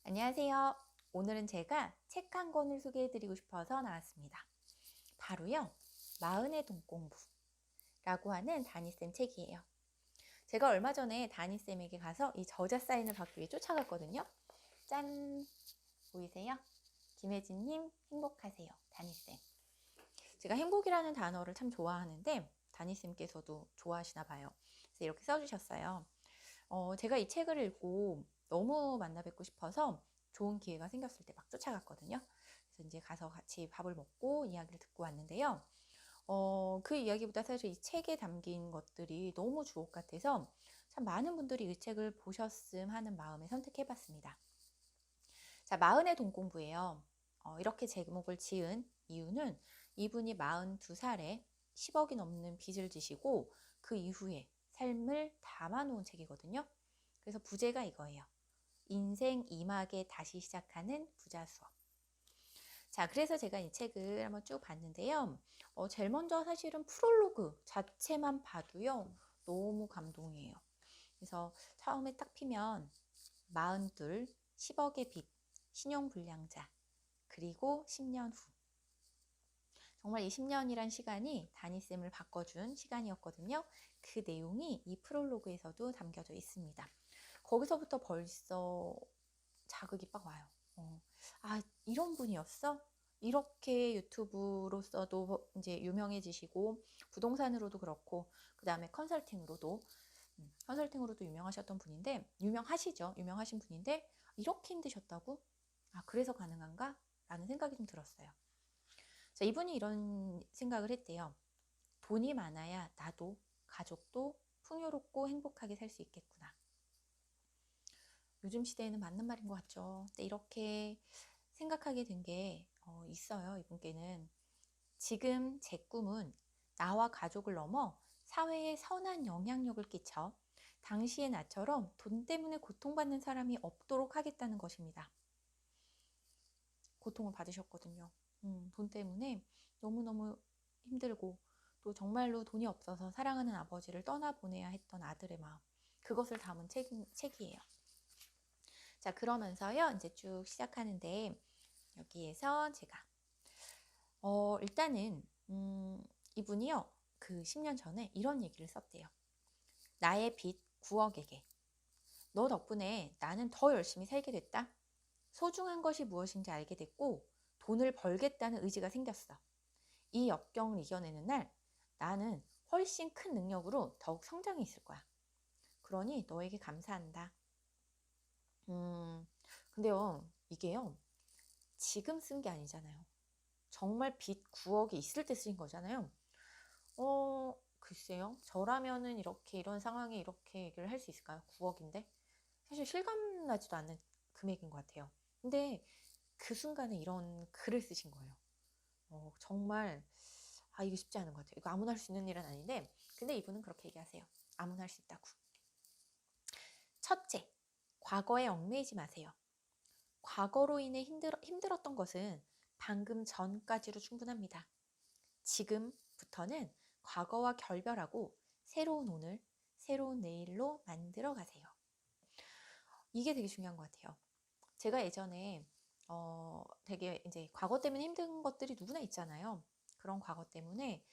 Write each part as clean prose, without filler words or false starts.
안녕하세요. 오늘은 제가 책 한 권을 소개해드리고 싶어서 나왔습니다. 바로요, 마흔의 돈공부라고 하는 다니쌤 책이에요. 제가 얼마 전에 다니쌤에게 가서 이 저자 사인을 받기 위해 쫓아갔거든요. 짠! 보이세요? 김혜진님 행복하세요. 다니쌤. 제가 행복이라는 단어를 참 좋아하는데 다니쌤께서도 좋아하시나 봐요. 그래서 이렇게 써주셨어요. 제가 이 책을 읽고 너무 만나 뵙고 싶어서 좋은 기회가 생겼을 때 막 쫓아갔거든요. 그래서 이제 가서 같이 밥을 먹고 이야기를 듣고 왔는데요. 그 이야기보다 사실 이 책에 담긴 것들이 너무 주옥 같아서 참 많은 분들이 이 책을 보셨음 하는 마음에 선택해봤습니다. 자, 마흔의 돈공부예요. 이렇게 제목을 지은 이유는 이분이 42살에 10억이 넘는 빚을 지시고 그 이후에 삶을 담아놓은 책이거든요. 그래서 부제가 이거예요. 인생 2막에 다시 시작하는 부자 수업. 자, 그래서 제가 이 책을 한번 쭉 봤는데요. 제일 먼저 사실은 프롤로그 자체만 봐도요, 너무 감동이에요. 그래서 처음에 딱 피면 42, 10억의 빚, 신용불량자, 그리고 10년 후. 정말 이 10년이란 시간이 다니쌤을 바꿔준 시간이었거든요. 그 내용이 이 프롤로그에서도 담겨져 있습니다. 거기서부터 벌써 자극이 빡 와요. 아, 이런 분이었어? 이렇게 유튜브로서도 이제 유명해지시고 부동산으로도 그렇고 그 다음에 컨설팅으로도 유명하셨던 분인데 유명하시죠. 유명하신 분인데 이렇게 힘드셨다고? 아, 그래서 가능한가? 라는 생각이 좀 들었어요. 자, 이분이 이런 생각을 했대요. 돈이 많아야 나도 가족도 풍요롭고 행복하게 살 수 있겠구나. 요즘 시대에는 맞는 말인 것 같죠. 근데 이렇게 생각하게 된 게 있어요. 이분께는. 지금 제 꿈은 나와 가족을 넘어 사회에 선한 영향력을 끼쳐 당시의 나처럼 돈 때문에 고통받는 사람이 없도록 하겠다는 것입니다. 고통을 받으셨거든요. 돈 때문에 너무너무 힘들고 또 정말로 돈이 없어서 사랑하는 아버지를 떠나보내야 했던 아들의 마음. 그것을 담은 책이에요. 자, 그러면서요, 이제 쭉 시작하는데, 여기에서 제가, 일단은, 이분이요, 그 10년 전에 이런 얘기를 썼대요. 나의 빚 9억에게. 너 덕분에 나는 더 열심히 살게 됐다. 소중한 것이 무엇인지 알게 됐고, 돈을 벌겠다는 의지가 생겼어. 이 역경을 이겨내는 날, 나는 훨씬 큰 능력으로 더욱 성장해 있을 거야. 그러니 너에게 감사한다. 근데요, 이게요, 지금 쓴 게 아니잖아요. 정말 빚 9억이 있을 때 쓰인 거잖아요. 글쎄요. 저라면은 이렇게 이런 상황에 이렇게 얘기를 할 수 있을까요? 9억인데? 사실 실감나지도 않는 금액인 것 같아요. 근데 그 순간에 이런 글을 쓰신 거예요. 정말 이거 쉽지 않은 것 같아요. 이거 아무나 할 수 있는 일은 아닌데 근데 이분은 그렇게 얘기하세요. 아무나 할 수 있다고. 첫째, 과거에 얽매이지 마세요. 과거로 인해 힘들었던 것은 방금 전까지로 충분합니다. 지금부터는 과거와 결별하고 새로운 오늘, 새로운 내일로 만들어 가세요. 이게 되게 중요한 것 같아요. 제가 예전에 되게 이제 과거 때문에 힘든 것들이 누구나 있잖아요. 그런 과거 때문에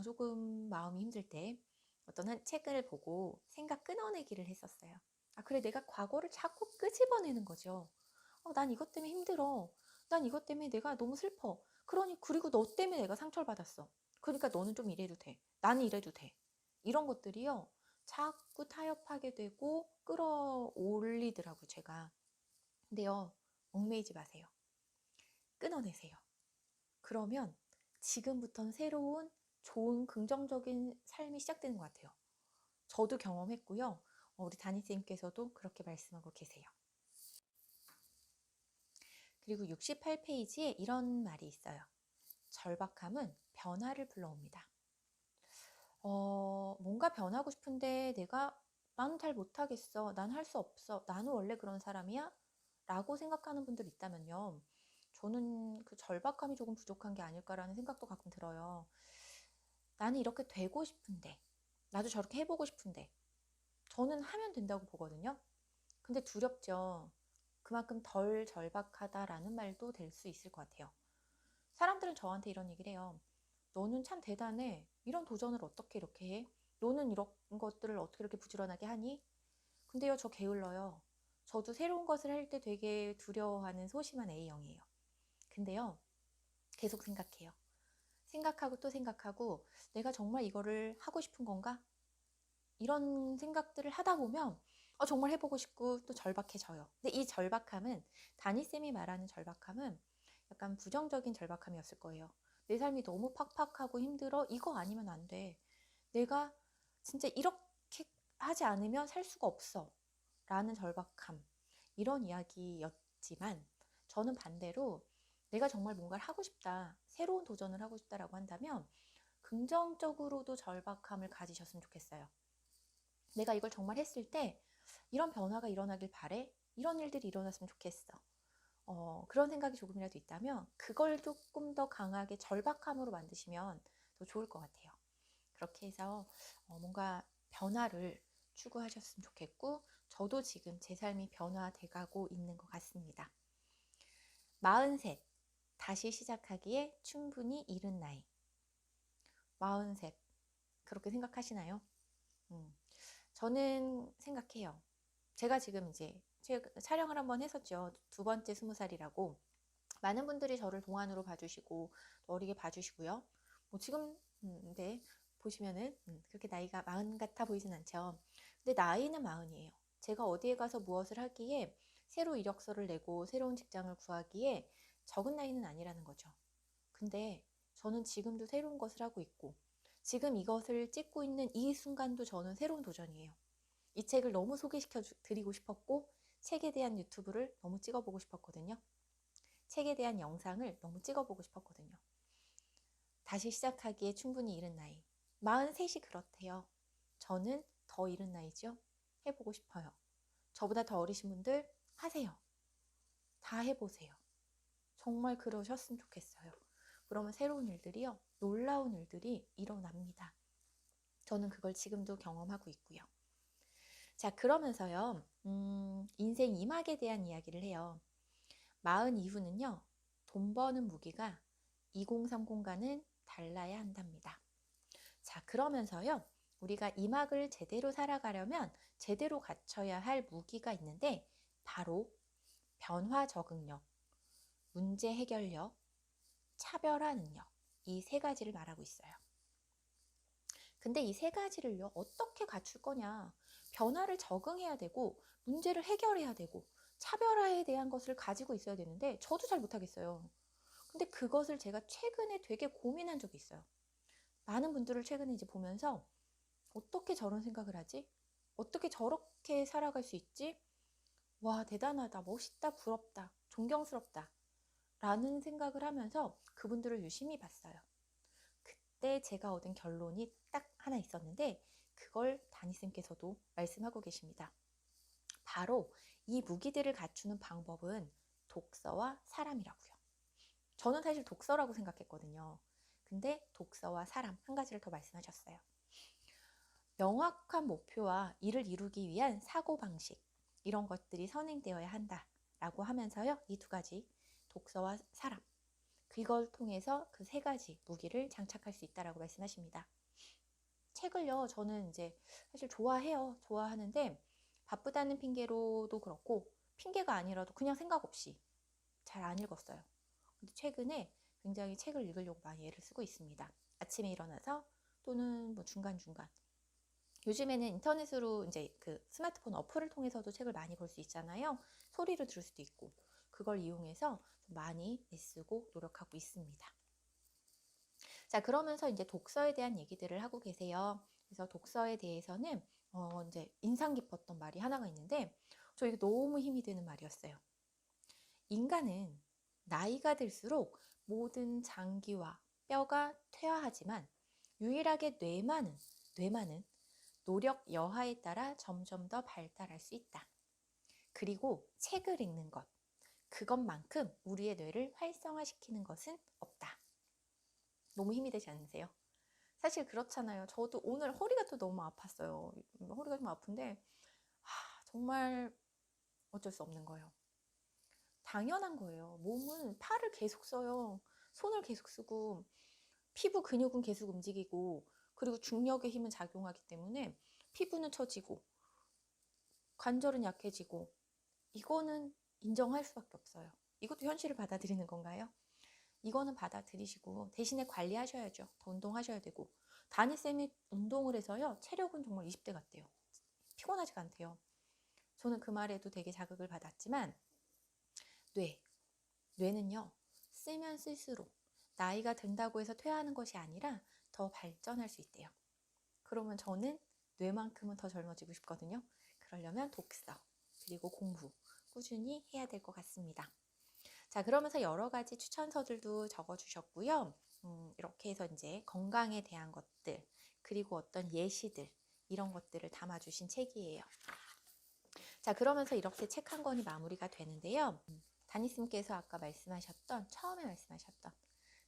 조금 마음이 힘들 때 어떤 한 책을 보고 생각 끊어내기를 했었어요. 아, 그래, 내가 과거를 자꾸 끄집어내는 거죠. 난 이것 때문에 힘들어. 난 이것 때문에 내가 너무 슬퍼. 그리고 너 때문에 내가 상처를 받았어. 그러니까 너는 좀 이래도 돼. 나는 이래도 돼. 이런 것들이요. 자꾸 타협하게 되고 끌어올리더라고요, 제가. 근데요, 얽매이지 마세요. 끊어내세요. 그러면 지금부터는 새로운 좋은 긍정적인 삶이 시작되는 것 같아요. 저도 경험했고요. 우리 다니쌤께서도 그렇게 말씀하고 계세요. 그리고 68페이지에 이런 말이 있어요. 절박함은 변화를 불러옵니다. 뭔가 변하고 싶은데 나는 잘 못하겠어. 난 할 수 없어. 나는 원래 그런 사람이야? 라고 생각하는 분들 있다면요. 저는 그 절박함이 조금 부족한 게 아닐까라는 생각도 가끔 들어요. 나는 이렇게 되고 싶은데, 나도 저렇게 해보고 싶은데, 저는 하면 된다고 보거든요. 근데 두렵죠. 그만큼 덜 절박하다라는 말도 될 수 있을 것 같아요. 사람들은 저한테 이런 얘기를 해요. 너는 참 대단해. 이런 도전을 어떻게 이렇게 해? 너는 이런 것들을 어떻게 이렇게 부지런하게 하니? 근데요, 저 게을러요. 저도 새로운 것을 할 때 되게 두려워하는 소심한 A형이에요. 근데요, 계속 생각해요. 생각하고 또 생각하고 내가 정말 이거를 하고 싶은 건가? 이런 생각들을 하다 보면 정말 해보고 싶고 또 절박해져요. 근데 이 절박함은, 다니쌤이 말하는 절박함은 약간 부정적인 절박함이었을 거예요. 내 삶이 너무 팍팍하고 힘들어. 이거 아니면 안 돼. 내가 진짜 이렇게 하지 않으면 살 수가 없어. 라는 절박함. 이런 이야기였지만 저는 반대로 내가 정말 뭔가를 하고 싶다. 새로운 도전을 하고 싶다라고 한다면 긍정적으로도 절박함을 가지셨으면 좋겠어요. 내가 이걸 정말 했을 때 이런 변화가 일어나길 바래. 이런 일들이 일어났으면 좋겠어. 그런 생각이 조금이라도 있다면 그걸 조금 더 강하게 절박함으로 만드시면 더 좋을 것 같아요. 그렇게 해서 뭔가 변화를 추구하셨으면 좋겠고, 저도 지금 제 삶이 변화돼 가고 있는 것 같습니다. 43, 다시 시작하기에 충분히 이른 나이. 43, 그렇게 생각하시나요? 저는 생각해요. 제가 지금 이제 촬영을 한번 했었죠. 두 번째 20살이라고. 많은 분들이 저를 동안으로 봐주시고 어리게 봐주시고요. 뭐 지금 네, 보시면은 그렇게 나이가 40 같아 보이진 않죠. 근데 나이는 40이에요. 제가 어디에 가서 무엇을 하기에, 새로 이력서를 내고 새로운 직장을 구하기에 적은 나이는 아니라는 거죠. 근데 저는 지금도 새로운 것을 하고 있고, 지금 이것을 찍고 있는 이 순간도 저는 새로운 도전이에요. 이 책을 너무 소개시켜 드리고 싶었고, 책에 대한 유튜브를 너무 찍어보고 싶었거든요. 책에 대한 영상을 너무 찍어보고 싶었거든요. 다시 시작하기에 충분히 이른 나이. 43이 그렇대요. 저는 더 이른 나이죠. 해보고 싶어요. 저보다 더 어리신 분들 하세요. 다 해보세요. 정말 그러셨으면 좋겠어요. 그러면 새로운 일들이요, 놀라운 일들이 일어납니다. 저는 그걸 지금도 경험하고 있고요. 자, 그러면서요, 인생 2막에 대한 이야기를 해요. 40 이후는요, 돈 버는 무기가 2030과는 달라야 한답니다. 자, 그러면서요, 우리가 2막을 제대로 살아가려면 제대로 갖춰야 할 무기가 있는데, 바로 변화 적응력, 문제 해결력, 차별화 능력, 이 세 가지를 말하고 있어요. 근데 이 세 가지를요, 어떻게 갖출 거냐? 변화를 적응해야 되고, 문제를 해결해야 되고, 차별화에 대한 것을 가지고 있어야 되는데, 저도 잘 못하겠어요. 근데 그것을 제가 최근에 되게 고민한 적이 있어요. 많은 분들을 최근에 이제 보면서, 어떻게 저런 생각을 하지? 어떻게 저렇게 살아갈 수 있지? 와, 대단하다, 멋있다, 부럽다, 존경스럽다. 라는 생각을 하면서 그분들을 유심히 봤어요. 그때 제가 얻은 결론이 딱 하나 있었는데, 그걸 다니쌤께서도 말씀하고 계십니다. 바로 이 무기들을 갖추는 방법은 독서와 사람이라고요. 저는 사실 독서라고 생각했거든요. 근데 독서와 사람, 한 가지를 더 말씀하셨어요. 명확한 목표와 이를 이루기 위한 사고방식, 이런 것들이 선행되어야 한다라고 하면서요, 이 두 가지, 독서와 사람, 그걸 통해서 그 세 가지 무기를 장착할 수 있다라고 말씀하십니다. 책을요, 저는 이제 사실 좋아해요. 좋아하는데 바쁘다는 핑계로도 그렇고, 핑계가 아니라도 그냥 생각 없이 잘 안 읽었어요. 근데 최근에 굉장히 책을 읽으려고 많이 애를 쓰고 있습니다. 아침에 일어나서, 또는 뭐 중간중간. 요즘에는 인터넷으로 이제 그 스마트폰 어플을 통해서도 책을 많이 볼 수 있잖아요. 소리로 들을 수도 있고. 그걸 이용해서 좀 많이 애쓰고 노력하고 있습니다. 자, 그러면서 이제 독서에 대한 얘기들을 하고 계세요. 그래서 독서에 대해서는 이제 인상 깊었던 말이 하나가 있는데, 저 이게 너무 힘이 되는 말이었어요. 인간은 나이가 들수록 모든 장기와 뼈가 퇴화하지만 유일하게 뇌만은 노력 여하에 따라 점점 더 발달할 수 있다. 그리고 책을 읽는 것, 그것만큼 우리의 뇌를 활성화시키는 것은 없다. 너무 힘이 되지 않으세요? 사실 그렇잖아요. 저도 오늘 허리가 또 너무 아팠어요. 허리가 좀 아픈데 정말 어쩔 수 없는 거예요. 당연한 거예요. 몸은 팔을 계속 써요. 손을 계속 쓰고 피부 근육은 계속 움직이고 그리고 중력의 힘은 작용하기 때문에 피부는 처지고 관절은 약해지고 이거는 인정할 수밖에 없어요. 이것도 현실을 받아들이는 건가요? 이거는 받아들이시고 대신에 관리하셔야죠. 더 운동하셔야 되고 다니쌤이 운동을 해서요. 체력은 정말 20대 같대요. 피곤하지가 않대요. 저는 그 말에도 되게 자극을 받았지만 뇌는요. 쓰면 쓸수록 나이가 든다고 해서 퇴화하는 것이 아니라 더 발전할 수 있대요. 그러면 저는 뇌만큼은 더 젊어지고 싶거든요. 그러려면 독서 그리고 공부 꾸준히 해야 될 것 같습니다. 자, 그러면서 여러 가지 추천서들도 적어주셨고요. 이렇게 해서 이제 건강에 대한 것들 그리고 어떤 예시들 이런 것들을 담아주신 책이에요. 자, 그러면서 이렇게 책 한 권이 마무리가 되는데요. 다니쌤께서 아까 처음에 말씀하셨던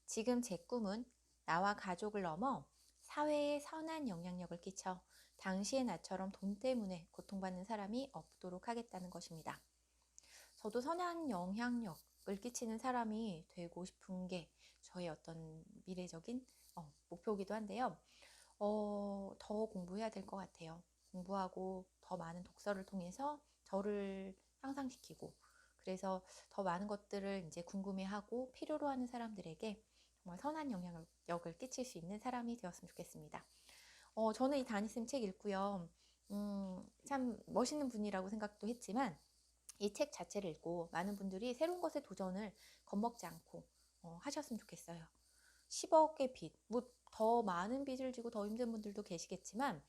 지금 제 꿈은 나와 가족을 넘어 사회에 선한 영향력을 끼쳐 당시의 나처럼 돈 때문에 고통받는 사람이 없도록 하겠다는 것입니다. 저도 선한 영향력을 끼치는 사람이 되고 싶은 게 저의 어떤 미래적인 목표이기도 한데요. 더 공부해야 될 것 같아요. 공부하고 더 많은 독서를 통해서 저를 향상시키고 그래서 더 많은 것들을 이제 궁금해하고 필요로 하는 사람들에게 정말 선한 영향력을 끼칠 수 있는 사람이 되었으면 좋겠습니다. 저는 이 다니쌤 책 읽고요. 참 멋있는 분이라고 생각도 했지만 이 책 자체를 읽고 많은 분들이 새로운 것에 도전을 겁먹지 않고 하셨으면 좋겠어요. 10억의 빚, 뭐 더 많은 빚을 지고 더 힘든 분들도 계시겠지만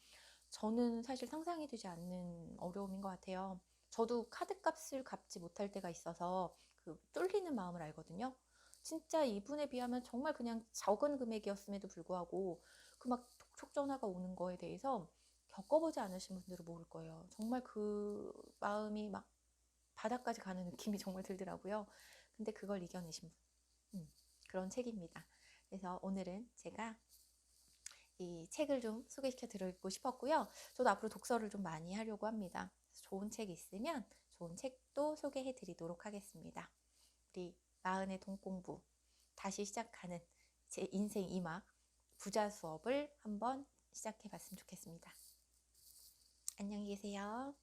저는 사실 상상이 되지 않는 어려움인 것 같아요. 저도 카드값을 갚지 못할 때가 있어서 그 뚫리는 마음을 알거든요. 진짜 이분에 비하면 정말 그냥 적은 금액이었음에도 불구하고 그 막 톡톡 전화가 오는 거에 대해서 겪어보지 않으신 분들은 모를 거예요. 정말 그 마음이 막 바닥까지 가는 느낌이 정말 들더라고요. 근데 그걸 이겨내신 분. 그런 책입니다. 그래서 오늘은 제가 이 책을 좀 소개시켜 드리고 싶었고요. 저도 앞으로 독서를 좀 많이 하려고 합니다. 좋은 책 있으면 좋은 책도 소개해 드리도록 하겠습니다. 우리 마흔의 돈공부 다시 시작하는 제 인생 2막 부자 수업을 한번 시작해 봤으면 좋겠습니다. 안녕히 계세요.